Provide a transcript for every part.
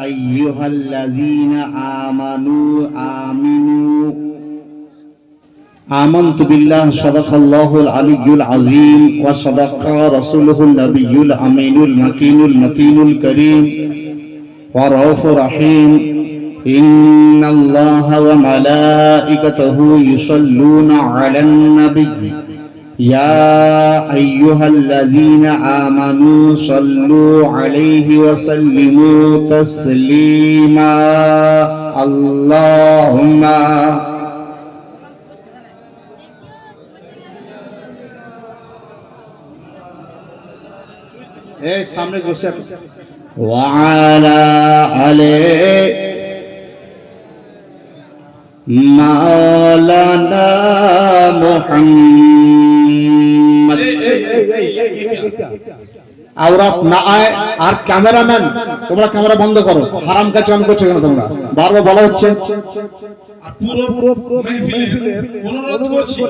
আইয়ুহাল্লাযীনা আমানু আমিনু আমানতু বিল্লাহি সাদাকাল্লাহুল আলিয়্যুল আযীম ওয়া সাদাকা রাসূলুহুন নাবিয়্যুল আমিনুল মাকিনুল মতিনুল কারীম ওয়া রাউফুর রহিম ইন্নাল্লাহা ওয়া মালাইকাতাহু ইউসাল্লুনা আলান নাবিয়্যি ইয়া আইয়ুহাল্লাযীনা আমানু সাল্লু আলাইহি ওয়া সাল্লিমু তাসলিমা আল্লাহুম্মা সামনে বসে ওয়ালা আলে মাওলানা মুহাম্মদ আওরাত না আয়। আর ক্যামেরাম্যান তোমরা ক্যামেরা বন্ধ করো, হারাম কাজ অন করছো কেন তোমরা? বারবার বলা হচ্ছে পুরো মাহফিলের অনুরোধ করছি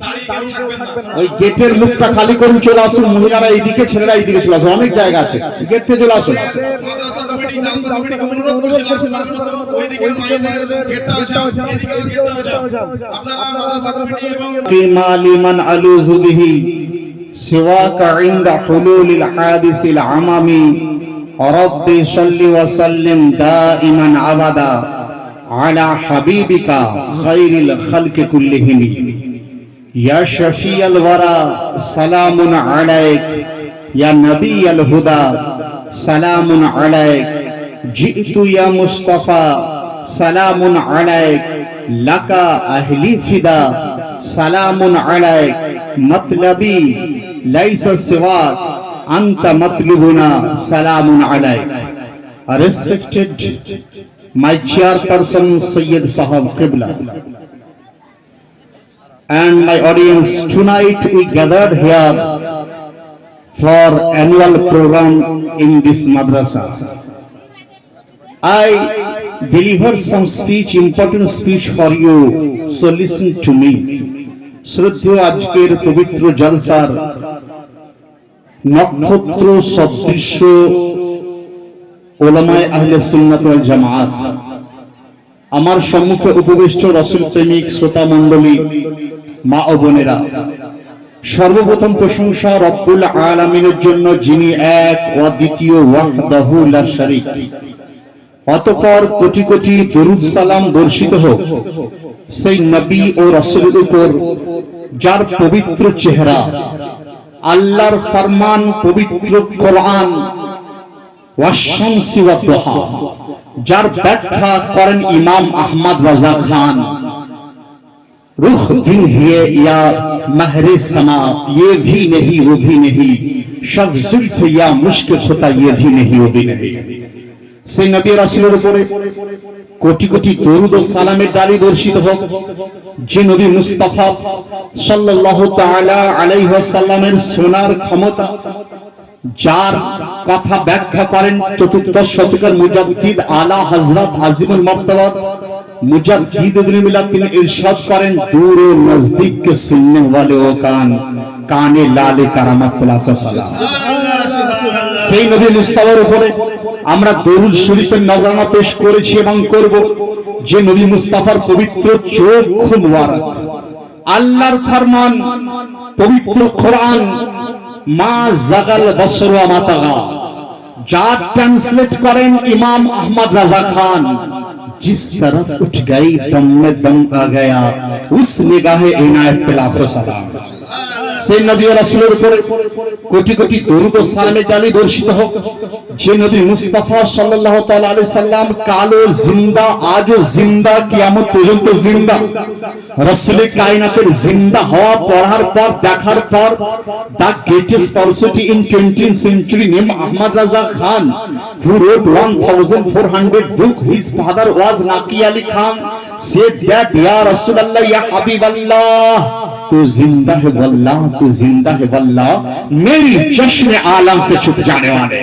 দাঁড়িয়ে থাকবেন না। ওই গেটের মুখটা খালি করুন, চলে আসুন। মহিলারা এইদিকে, ছেলেরা এইদিকে চলে আসুন, অনেক জায়গা আছে, গেট থেকে চলে আসুন। মাদ্রাসা কমিটি জালসা কমিটিকে অনুরোধ করছি ওইদিকে মায়েদের গেটটা যাও, এদিকেও গেটটা যাও। আপনারা মাদ্রাসা কমিটি এবং লিমান আলুযু বিহি সিওয়াকা ইনদা হুলুলিল হাদিসিল আমামি রাব্বি সাল্লি ওয়া সাল্লিম দাইমান আবাদা আলা হাবিবিকা খায়রিল খালকি কুল্লিহিম ইয়া শাফিয়াল ওয়ারা সালামুন আলাইক ইয়া নবিয়াল হুদা সালামুন আলাইক জিতু ইয়া মুস্তাফা সালামুন আলাইক লাকা আহলি ফিদা সালামুন আলাইক मतलबी लाइसा सिवाक अंत मतलुबुना सलामुन अलैक। Respected my chairperson Sayyid Sahab Qibla and my audience, tonight we gathered here for annual program in this madrasa. I deliver some speech, important speech for you, so listen to me. শ্রদ্ধেয় আজকের পবিত্র জলসার নক্ষত্র সদৃশ্য উলামায়ে আহলে সুন্নাত ওয়াল জামাত, আমার সম্মুখে উপবিষ্ট রাসূল প্রেমিক শ্রোতা মণ্ডলী, মা ও বোনেরা, সর্বপ্রথম প্রশংসা রব্বুল আলামিনের জন্য, যিনি এক ও দ্বিতীয়, ওয়াহদাহু লা শারীক। অতঃপর কোটি কোটি দরুদ সালাম বর্ষিত হোক সেই নবী ও রাসূলের উপর যার পবিত্র চেহারা, আল্লাহর ফরমান পবিত্র কোরআন, ওয়াশ-শামসি ওয়াদ-দুহা, যার ব্যাখ্যা করেন ইমাম আহমদ রাজা খান। রুহ দিন হিয়ে ইয়া महरे समा ये भी नहीं वो भी नहीं, शब जुल्फ या मुश्क खुता ये भी नहीं वो भी नहीं। সেই নবী রাসূলের উপরে কোটি কোটি দরুদ ও সালামের ডালি বর্ষিত হোক, যে নবী মুস্তাফা সাল্লাল্লাহু তাআলা আলাইহি ওয়াসাল্লামের শোনার ক্ষমতা, যার কথা ব্যাখ্যা করেন চতুর্দশ শতকের মুজাদ্দিদ আলা হযরত আজিমুল মারতাবা মুজাদ্দিদ ইবনে মিলাদ, তিনি ইরশাদ করেন, দূর ও নজদীক কে সুননে ওয়ালে ও কানে লালে কারামাতুল্লাহ সালাম। সেই নবী মুস্তাফার উপরে আমরা দরুদ শরীফের নজরানা পেশ করেছি এবং করব, যে নবী মুস্তাফার পবিত্র চোখ মুবারক, আল্লাহর ফরমান পবিত্র কোরআন, মা জাগাল বসর ওয়া মা তাগা, যা ট্রান্সলেট করেন ইমাম আহমদ রাজা খান, जिस तरफ उठ गई दम में दम आ गया उस निगाहे इनायत पे लाखों सलाम। সেই নবী রাসূলের উপরে কোটি কোটি দরুদ ও সালামের ডালি বর্ষিত হোক, যে নবী মুস্তাফা সাল্লাল্লাহু তাআলা আলাইহি সাল্লাম কালো জিন্দা, আজও জিন্দা, কিয়ামত পর্যন্ত জিন্দা, রাসূলে কায়নাতের জিন্দা হওয়া পড়ার পর, দেখার পর, the greatest personality in 20th century named Ahmad Raza Khan, who wrote 1400 book. His father was Naqi Ali Khan, said that ya Rasulullah ya Habiballah तू जिंदा है वल्लाह, तू जिंदा है वल्लाह, मेरी जश्न आलम से छुप जाने वाले।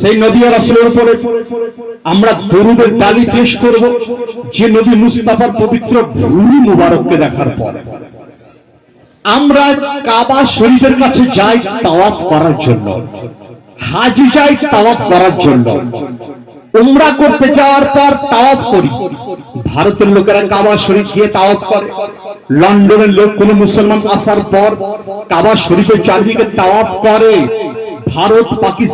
সেই নবী আর রাসূলের উপরে আমরা দরুদের ডালি পেশ করব, যে নবী মুস্তাফার পবিত্র ভূমি মুবারককে দেখার পর আমরা কাবা শরীফের কাছে যাই তাওয়াফ করার জন্য, হাজি যাই তাওয়াফ করার জন্য, উমরা করতে যাওয়ার পর তাওয়াফ করি। ভারতের লোকেরা কাবা শরীফ গিয়ে তাওয়াফ করে, লন্ডনের লোক কোন মুসলমান আসার পর কাবা শরীফের চারদিকে তাওয়াফ করে। ভারত পাকিস্তান